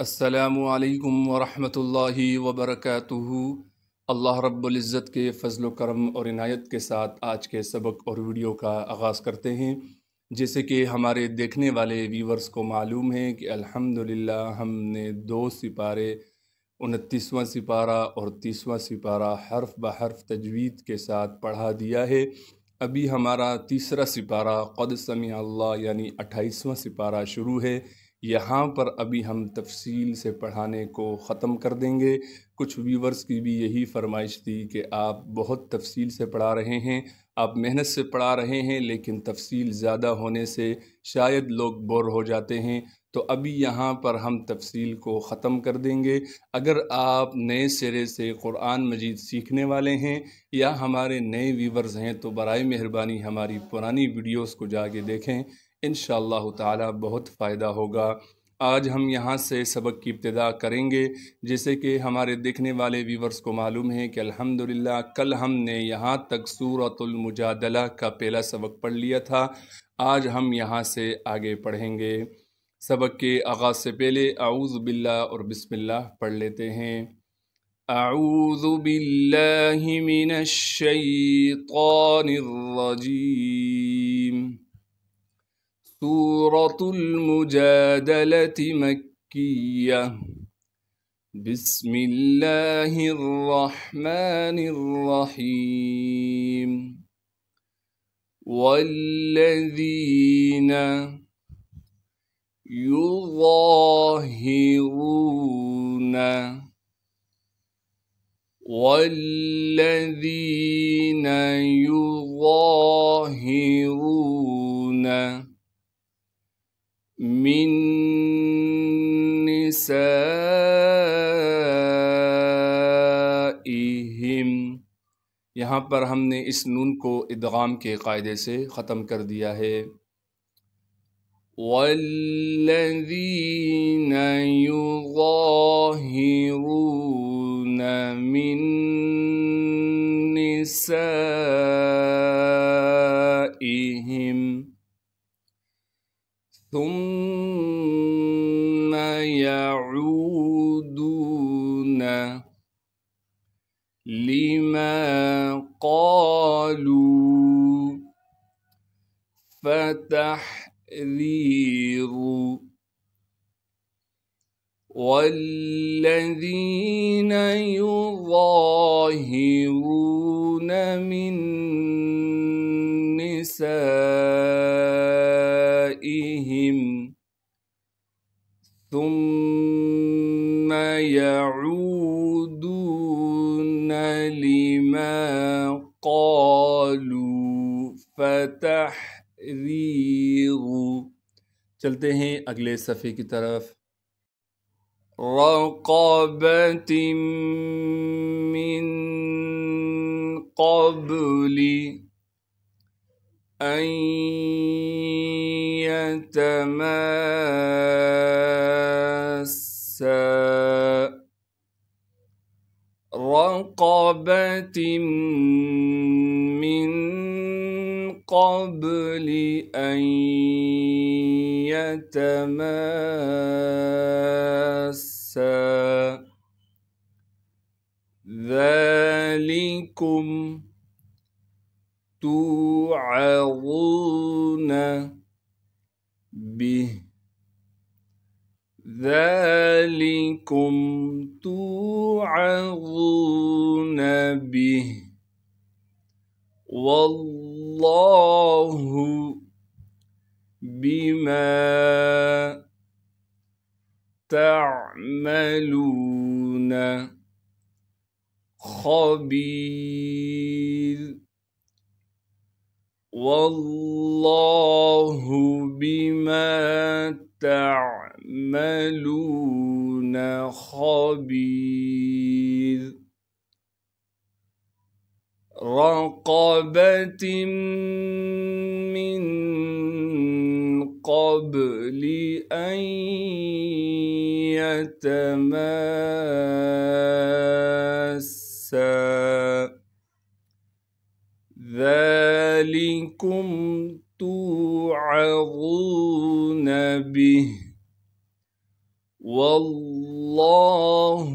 अस्सलामु अलैकुम वरहमतुल्लाहि वबरकातुहू। अल्लाह रब्बुल इज़्ज़त के फ़ज़्ल करम और इनायत के साथ आज के सबक और वीडियो का आगाज़ करते हैं। जैसे कि हमारे देखने वाले व्यूवर्स को मालूम है कि अल्हम्दुलिल्लाह हमने 2 सिपारे 29वां सिपारा और 30वां सिपारा हर्फ ब हर्फ तजवीद के साथ पढ़ा दिया है। अभी हमारा तीसरा सिपारा क़द समी अल्लाह यानी 28वां सिपारा शुरू है। यहाँ पर अभी हम तफसील से पढ़ाने को ख़त्म कर देंगे। कुछ व्यूवर्स की भी यही फरमाइश थी कि आप बहुत तफसील से पढ़ा रहे हैं, आप मेहनत से पढ़ा रहे हैं, लेकिन तफसील ज़्यादा होने से शायद लोग बोर हो जाते हैं। तो अभी यहाँ पर हम तफसील को ख़त्म कर देंगे। अगर आप नए सिरे से क़ुरान मजीद सीखने वाले हैं या हमारे नए व्यूवर्स हैं तो बराए मेहरबानी हमारी पुरानी वीडियोस को जाके देखें, इंशाअल्लाह ताला बहुत फ़ायदा होगा। आज हम यहाँ से सबक की इब्तिदा करेंगे। जैसे कि हमारे देखने वाले व्यूवर्स को मालूम है कि अल्हम्दुलिल्लाह कल हमने यहाँ तक सूरतुल मुजादला का पहला सबक पढ़ लिया था। आज हम यहाँ से आगे पढ़ेंगे। सबक के आगाज़ से पहले आऊज़ु बिल्लाह और बिस्मिल्लाह पढ़ लेते हैं। आऊज़ु बिल्लाहि मिनश शैतानिर रजीम। सूरतुल मुजादलति मक्किय्या। बिस्मिल्लाहिर रहमानिर रहीम। वल्लज़ीना युज़ाहिरूना मिन निसाइहिम। यहाँ पर हमने इस नून को इदगाम के कायदे से ख़त्म कर दिया है। वल्लज़ीन युज़ाहिरून मिन निसाइहिम ثم يعودون لما قالوا فتحرير والذين يظاهرون من نسائهم ثم يعودون لما قالوا فتحرير। चलते हैं अगले सफ़े की तरफ। रक़बतिन मिन क़ब्ली अन यतमassa। रक़बतिन मिन क़ब्ली अन यतमassa। ذلكم توعظون به ذلكم توعظون به والله بما تعملون خبير والله بما تعملون خبير। رقبة من قبل أن يتماسا ذلكم توعظون به والله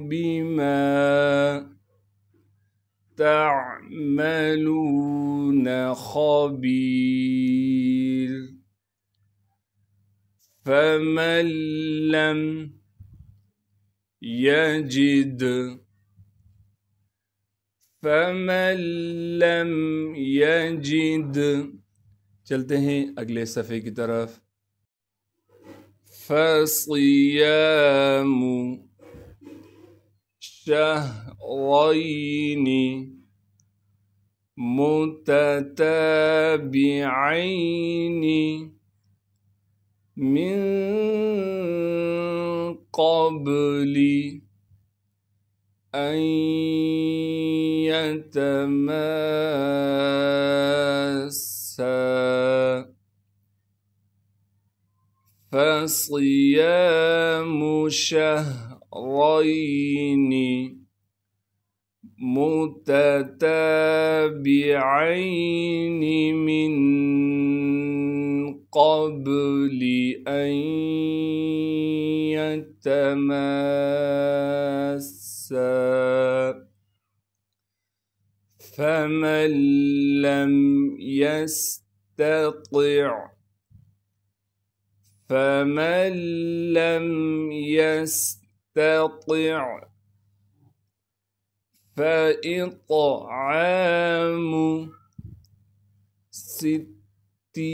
بما تعملون خبير. فمن لم يجد चलते हैं अगले सफ़े की तरफ। फसियामु शहरैनि मुतताबिዐैनि मिन क़ब्लि अन यतमassa। फसियामु शहरैनि मुतताबिዐैनि मिन क़ब्लि अन यतमassa। फमन लम यस्ततिዕ فإطعام 60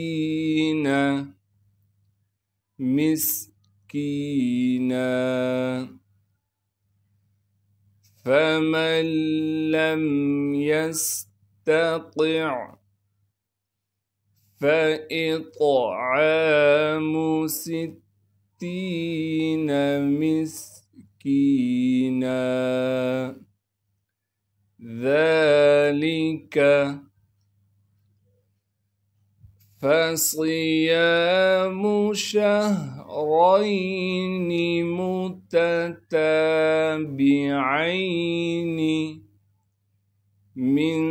مسكينا فمن لم يستطع فإطعام 60 مسكينا ذلك فصيام شهرين متتابعين من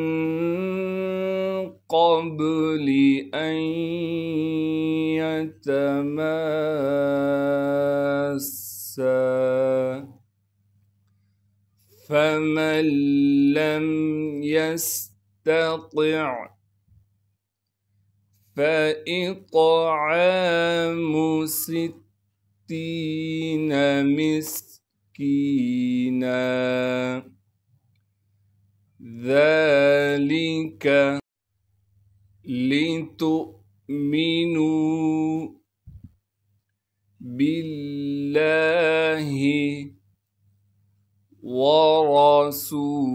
قبل أن يتماسا فمن لم يستطع فإطعام 60 مسكينا ذلك لتؤمنوا بالله ورسوله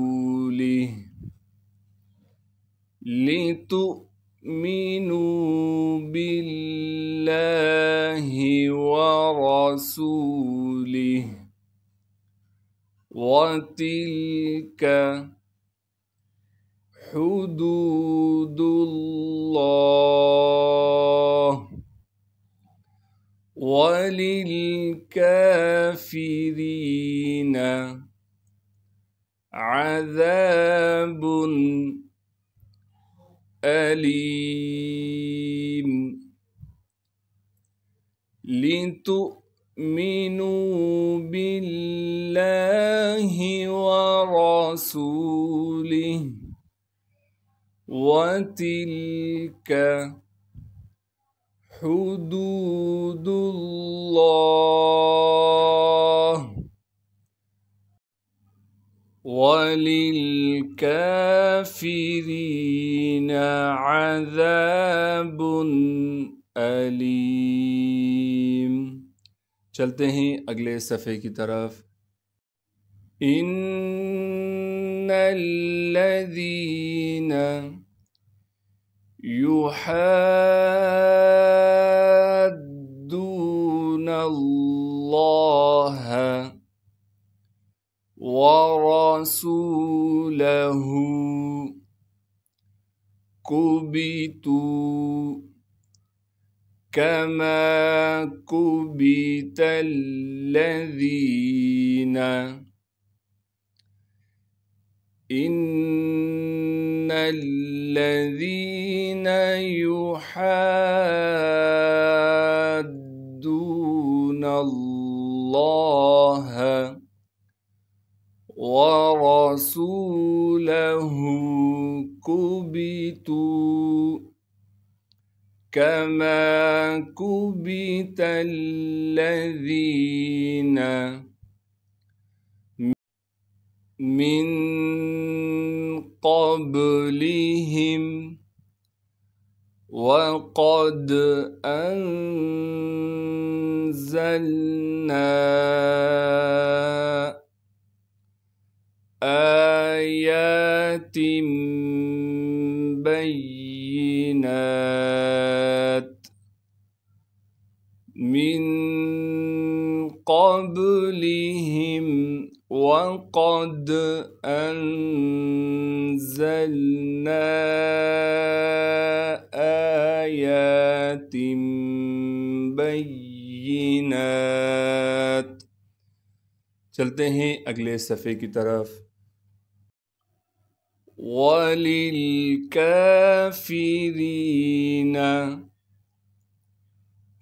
لتؤمنوا بالله ورسوله وتلك حدود الله وللكافرين عذاب أليم لتؤمنوا بالله ورسوله وتلك حدود الله وللكافرين عذاب अलीम। चलते हैं अगले सफ़े की तरफ। इन्नल्लज़ीन युहद्दूनल्लाह वरसूलहु कुबितू कमा कुबितल्लज़ीन इन्नल्लज़ीन युहद्दूनल्लाह الله ورسوله كبتوا كما كبت الذين من قبلهم وقد أنزلنا آيات بينات من قبلهم وقد أنزلنا آيات بينات। चलते हैं अगले सफ़े की तरफ। वलिलकाफिरीन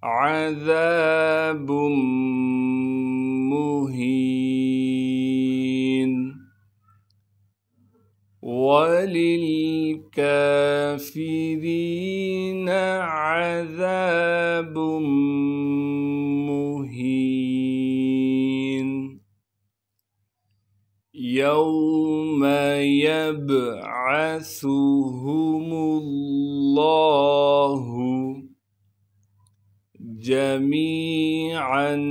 अज़ाब मुहीन। वलिलकाफिरीन अज़ाब मुहीन। यौम यब्असुहुमुल्लाहु जमीअन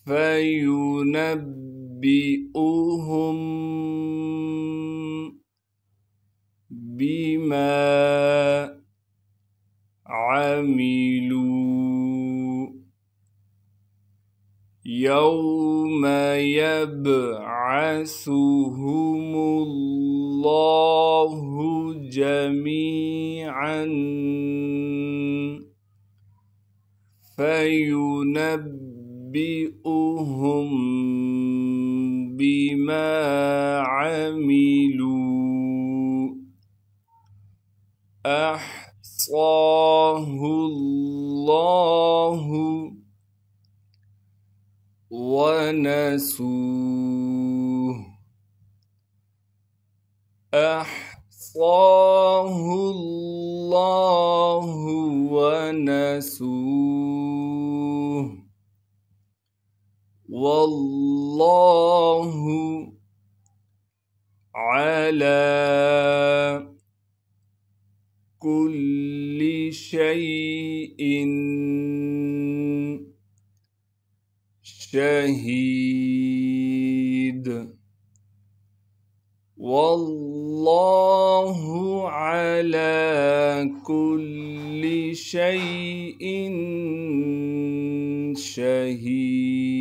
फयुनब्बिउहुम बिमा अमिलू। यौम यब्असुहुमुल्लाहु जमीअन फयुनब्बिउहुम बिमा अमिलू अहसाहुल्लाहु वनसूह। अहसाहुल्लाहु वनसूह वल्लाहु अला कुल्लि शैइन शहीद। वल्लाहु अला कुल्लि शैइन शहीद।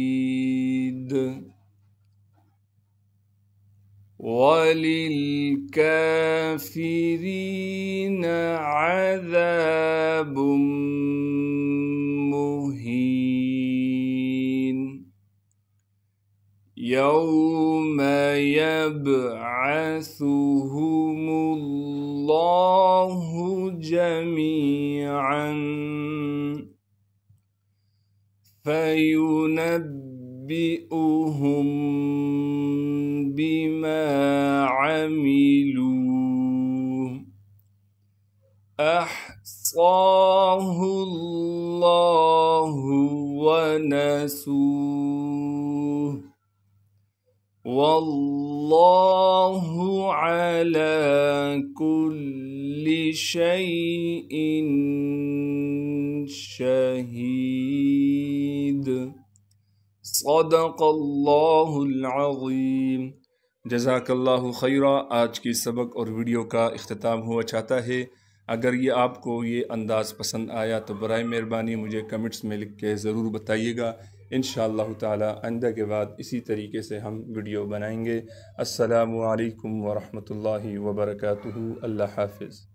वलिलकाफिरीन अज़ाब मुहीन। यौम यब्असुहुमुल्लाहु जमीअन फयुनब्बिउहुम बिमा अमिलू अहसाहुल्लाहु वनसूह वल्लाहु अला कुल्लि शैइन शहीद। सदक़ल्लाहुल अज़ीम। जज़ाकल्लाहु खैरा। आज की सबक और वीडियो का इख्तिताम हुआ चाहता है। अगर ये आपको ये अंदाज़ पसंद आया तो बराए मेहरबानी मुझे कमेंट्स में लिख के ज़रूर बताइएगा। इंशाअल्लाह ताला आइंदा के बाद इसी तरीके से हम वीडियो बनाएंगे। अस्सलामु अलैकुम व रहमतुल्लाहि व बरकातुहू। अल्लाह हाफ़िज़।